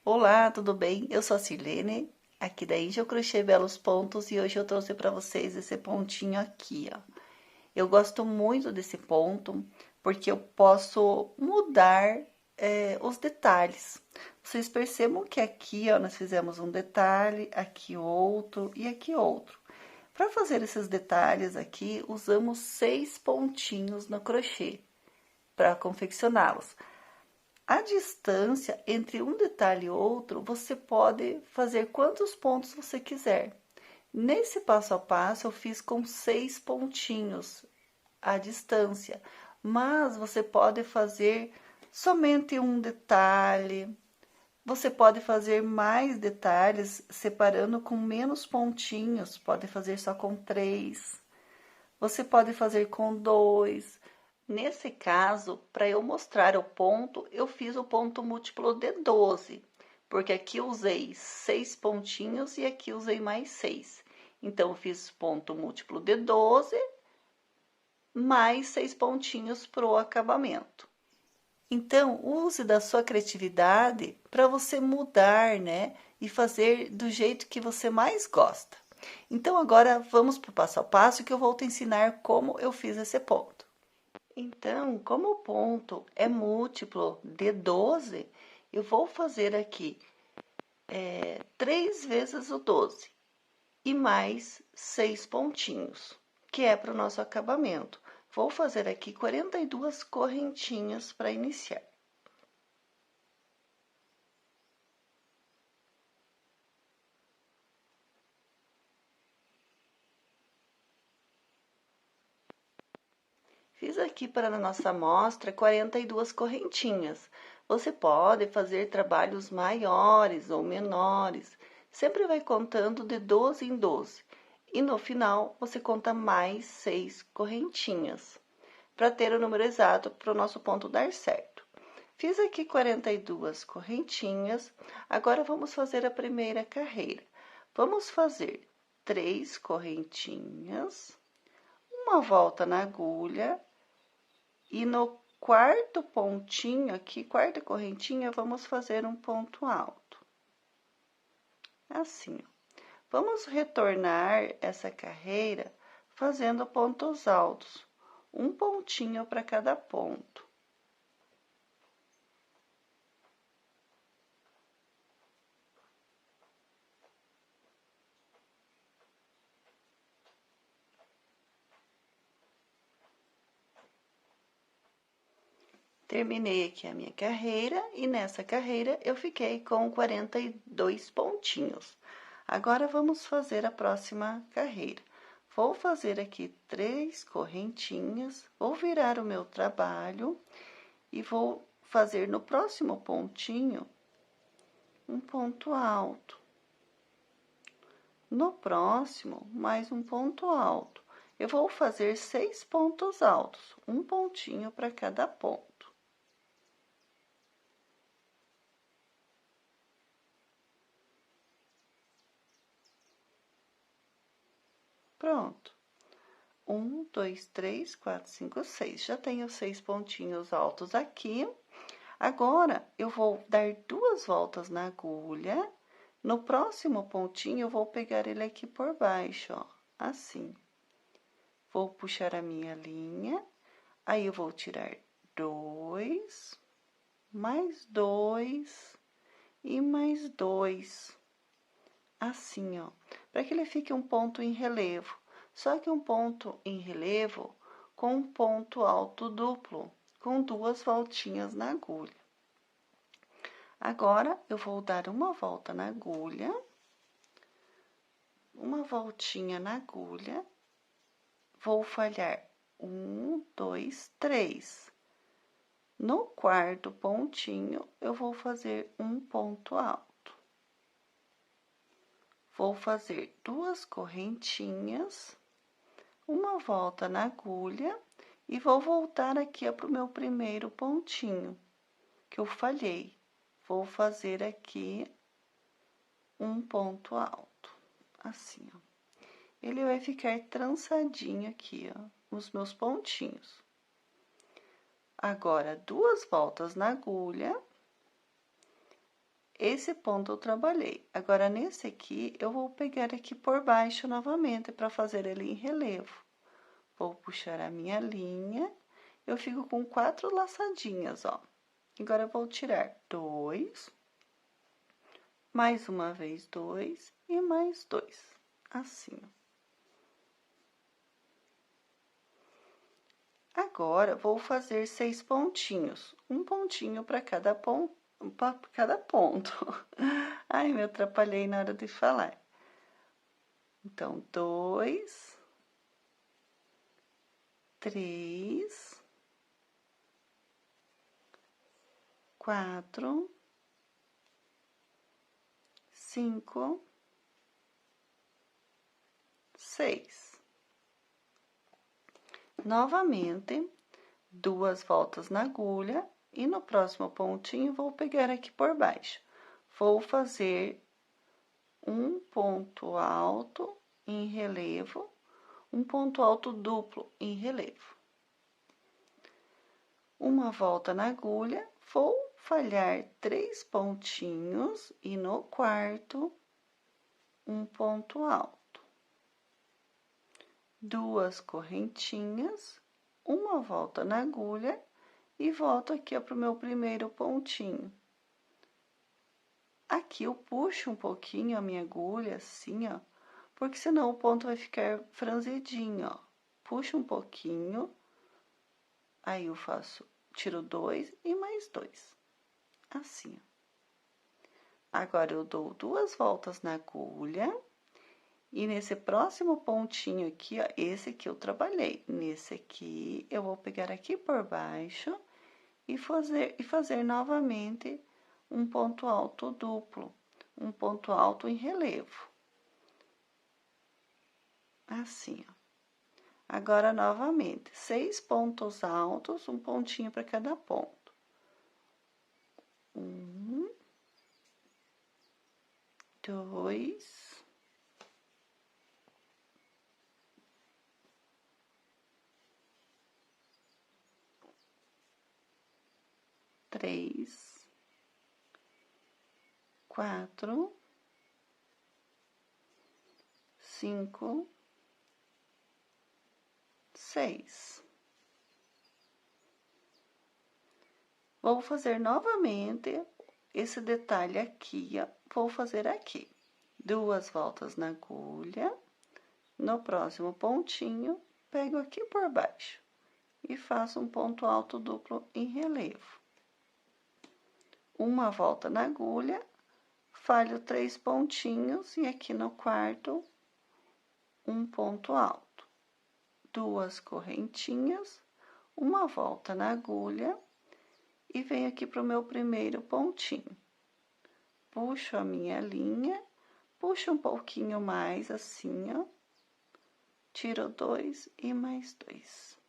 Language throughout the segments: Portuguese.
Olá, tudo bem? Eu sou a Sirlene, aqui da Índia Crochê Belos Pontos e hoje eu trouxe para vocês esse pontinho aqui, ó. Eu gosto muito desse ponto porque eu posso mudar os detalhes. Vocês percebam que aqui, ó, nós fizemos um detalhe, aqui outro e aqui outro. Para fazer esses detalhes aqui, usamos 6 pontinhos no crochê para confeccioná-los. A distância entre um detalhe e outro, você pode fazer quantos pontos você quiser. Nesse passo a passo, eu fiz com 6 pontinhos a distância, mas você pode fazer somente um detalhe. Você pode fazer mais detalhes separando com menos pontinhos, pode fazer só com 3. Você pode fazer com 2. Nesse caso, para eu mostrar o ponto, eu fiz o ponto múltiplo de 12, porque aqui eu usei 6 pontinhos e aqui usei mais 6. Então, eu fiz ponto múltiplo de 12 mais 6 pontinhos para o acabamento. Então, use da sua criatividade para você mudar, né? E fazer do jeito que você mais gosta. Então, agora vamos para o passo a passo que eu vou te ensinar como eu fiz esse ponto. Então, como o ponto é múltiplo de 12, eu vou fazer aqui 3 vezes o 12 e mais 6 pontinhos, que é para o nosso acabamento. Vou fazer aqui 42 correntinhas para iniciar. Fiz aqui para a nossa amostra 42 correntinhas. Você pode fazer trabalhos maiores ou menores, sempre vai contando de 12 em 12. E no final, você conta mais 6 correntinhas, para ter o número exato para o nosso ponto dar certo. Fiz aqui 42 correntinhas, agora vamos fazer a primeira carreira. Vamos fazer 3 correntinhas, uma volta na agulha, e no quarto pontinho aqui, quarta correntinha, vamos fazer um ponto alto. Assim, ó. Vamos retornar essa carreira fazendo pontos altos, um pontinho para cada ponto. Terminei aqui a minha carreira e nessa carreira eu fiquei com 42 pontinhos. Agora vamos fazer a próxima carreira. Vou fazer aqui 3 correntinhas, vou virar o meu trabalho e vou fazer no próximo pontinho um ponto alto. No próximo, mais um ponto alto. Eu vou fazer 6 pontos altos, um pontinho para cada ponto. Pronto. 1, 2, 3, 4, 5, 6. Já tenho 6 pontinhos altos aqui. Agora, eu vou dar 2 voltas na agulha. No próximo pontinho, eu vou pegar ele aqui por baixo, ó, assim. Vou puxar a minha linha, aí eu vou tirar 2, mais 2 e mais 2. Assim, ó, para que ele fique um ponto em relevo. Só que um ponto em relevo com um ponto alto duplo, com 2 voltinhas na agulha. Agora, eu vou dar uma volta na agulha, uma voltinha na agulha, vou falhar 1, 2, 3. No quarto pontinho, eu vou fazer um ponto alto. Vou fazer 2 correntinhas, uma volta na agulha e vou voltar aqui para o meu primeiro pontinho, que eu falhei. Vou fazer aqui um ponto alto, assim, ó. Ele vai ficar trançadinho aqui, ó, nos meus pontinhos. Agora, 2 voltas na agulha esse ponto eu trabalhei. Agora, nesse aqui, eu vou pegar aqui por baixo novamente para fazer ele em relevo. Vou puxar a minha linha, eu fico com 4 laçadinhas, ó. Agora, eu vou tirar 2, mais uma vez 2 e mais 2, assim, ó. Agora, vou fazer 6 pontinhos, um pontinho para cada ponto. Ai, me atrapalhei na hora de falar. Então, 2, 3, 4, 5, 6. Novamente, 2 voltas na agulha e no próximo pontinho vou pegar aqui por baixo. Vou fazer um ponto alto em relevo, um ponto alto duplo em relevo. Uma volta na agulha, vou falhar 3 pontinhos e no quarto, um ponto alto. 2 correntinhas, uma volta na agulha e volto aqui para o meu primeiro pontinho. Aqui eu puxo um pouquinho a minha agulha, assim, ó, porque senão o ponto vai ficar franzidinho, ó. Puxo um pouquinho, aí eu faço, tiro 2 e mais 2, assim, ó. Agora, eu dou 2 voltas na agulha. E nesse próximo pontinho aqui, ó, esse aqui eu trabalhei. Nesse aqui, eu vou pegar aqui por baixo e fazer novamente um ponto alto duplo, um ponto alto em relevo. Assim, ó. Agora, novamente, 6 pontos altos, um pontinho para cada ponto. 1, 2, 3, 4, 5, 6. Vou fazer novamente esse detalhe aqui, ó. Vou fazer aqui 2 voltas na agulha. No próximo pontinho, pego aqui por baixo e faço um ponto alto duplo em relevo. Uma volta na agulha, falho 3 pontinhos e aqui no quarto, um ponto alto. 2 correntinhas, uma volta na agulha e venho aqui para o meu primeiro pontinho. Puxo a minha linha, puxo um pouquinho mais assim, ó. Tiro 2 e mais 2.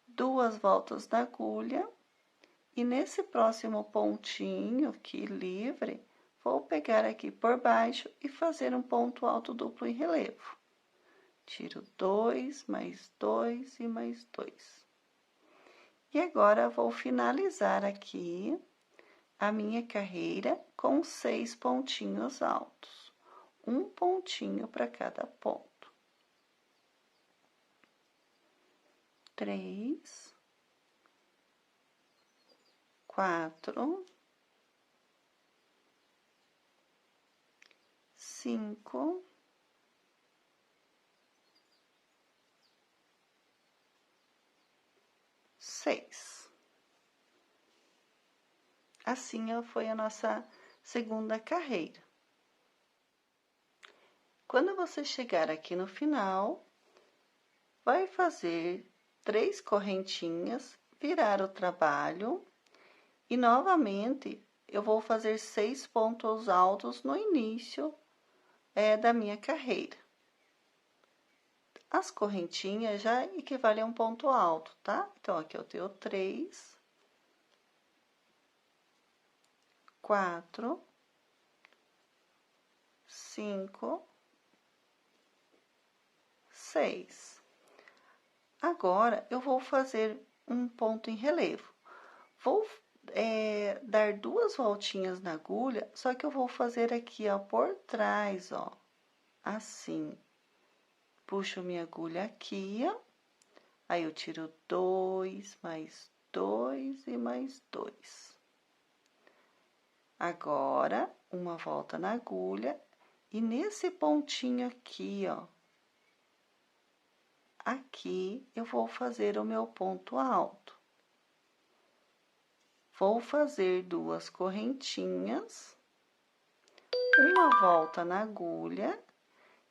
2 voltas na agulha. E nesse próximo pontinho aqui livre, vou pegar aqui por baixo e fazer um ponto alto duplo em relevo. Tiro 2, mais 2 e mais 2. E agora, vou finalizar aqui a minha carreira com 6 pontinhos altos. Um pontinho para cada ponto. 3, 4, 5, 6. Assim, ó, foi a nossa segunda carreira. Quando você chegar aqui no final, vai fazer 3 correntinhas, virar o trabalho e novamente eu vou fazer 6 pontos altos no início da minha carreira. As correntinhas já equivalem a um ponto alto, tá? Então, aqui eu tenho 3, 4, 5, 6. Agora, eu vou fazer um ponto em relevo. Vou dar 2 voltinhas na agulha, só que eu vou fazer aqui, ó, por trás, ó, assim. Puxo minha agulha aqui, ó, aí eu tiro 2, mais 2 e mais 2. Agora, uma volta na agulha e nesse pontinho aqui, ó, aqui eu vou fazer o meu ponto alto. Vou fazer 2 correntinhas, uma volta na agulha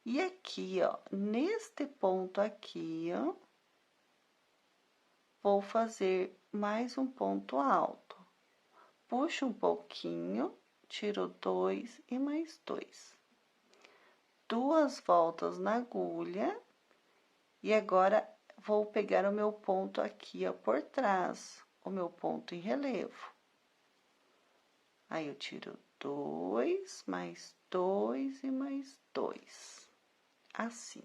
e aqui, ó, neste ponto aqui, ó, vou fazer mais um ponto alto. Puxo um pouquinho, tiro 2 e mais 2. 2 voltas na agulha e agora vou pegar o meu ponto aqui, ó, por trás, o meu ponto em relevo. Aí eu tiro 2, mais 2 e mais 2. Assim.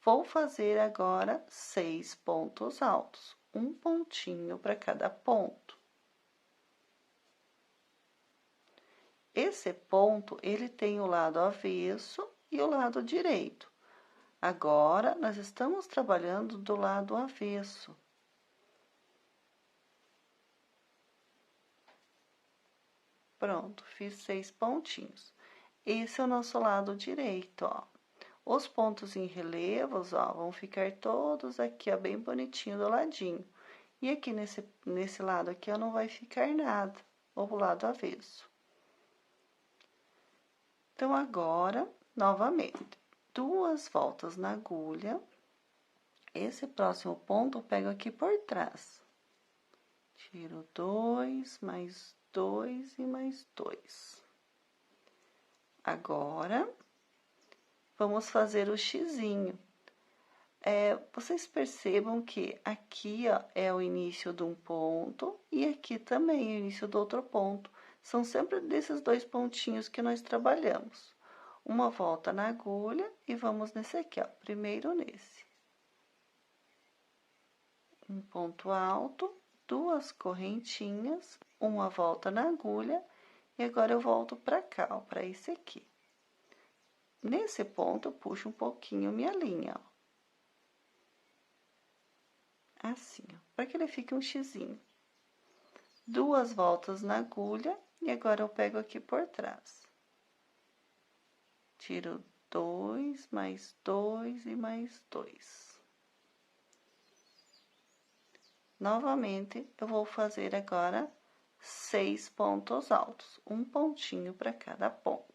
Vou fazer agora 6 pontos altos, um pontinho para cada ponto. Esse ponto, ele tem o lado avesso e o lado direito. Agora, nós estamos trabalhando do lado avesso. Pronto, fiz 6 pontinhos. Esse é o nosso lado direito, ó. Os pontos em relevos, ó, vão ficar todos aqui, ó, bem bonitinho do ladinho. E aqui nesse lado aqui, ó, não vai ficar nada, o lado avesso. Então, agora, novamente, 2 voltas na agulha. Esse próximo ponto eu pego aqui por trás. Tiro 2, mais 2 e mais 2. Agora, vamos fazer o xizinho. Vocês percebam que aqui, ó, é o início de um ponto e aqui também é o início do outro ponto. São sempre desses 2 pontinhos que nós trabalhamos. Uma volta na agulha e vamos nesse aqui, ó, primeiro nesse. Um ponto alto, 2 correntinhas, uma volta na agulha e agora eu volto pra cá, ó, pra esse aqui. Nesse ponto, eu puxo um pouquinho minha linha, ó. Assim, ó, para que ele fique um xizinho. 2 voltas na agulha e agora eu pego aqui por trás. Tiro 2, mais 2 e mais 2. Novamente, eu vou fazer agora 6 pontos altos, um pontinho para cada ponto.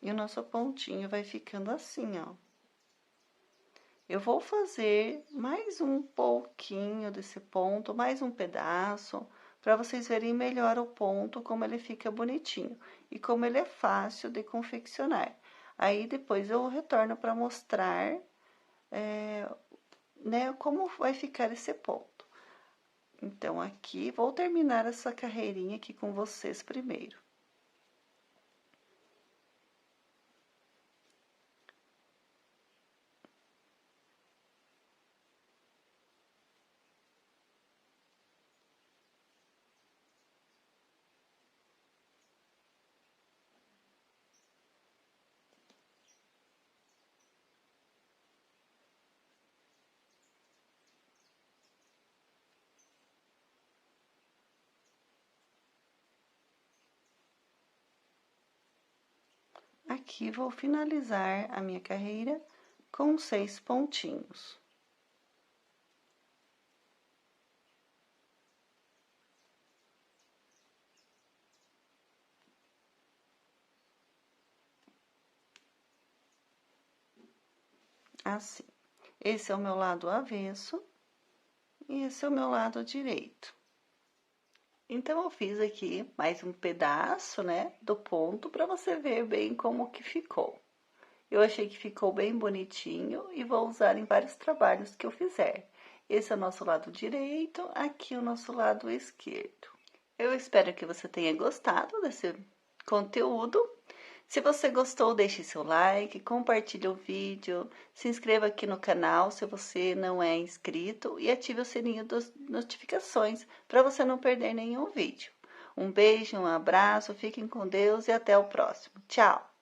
E o nosso pontinho vai ficando assim, ó. Eu vou fazer mais um pouquinho desse ponto, mais um pedaço, para vocês verem melhor o ponto, como ele fica bonitinho e como ele é fácil de confeccionar. Aí depois eu retorno para mostrar, né, como vai ficar esse ponto. Então, aqui, vou terminar essa carreirinha aqui com vocês primeiro. Aqui, vou finalizar a minha carreira com 6 pontinhos. Assim. Esse é o meu lado avesso e esse é o meu lado direito. Então, eu fiz aqui mais um pedaço, né, do ponto para você ver bem como que ficou. Eu achei que ficou bem bonitinho e vou usar em vários trabalhos que eu fizer. Esse é o nosso lado direito, aqui o nosso lado esquerdo. Eu espero que você tenha gostado desse conteúdo. Se você gostou, deixe seu like, compartilhe o vídeo, se inscreva aqui no canal se você não é inscrito e ative o sininho das notificações para você não perder nenhum vídeo. Um beijo, um abraço, fiquem com Deus e até o próximo. Tchau!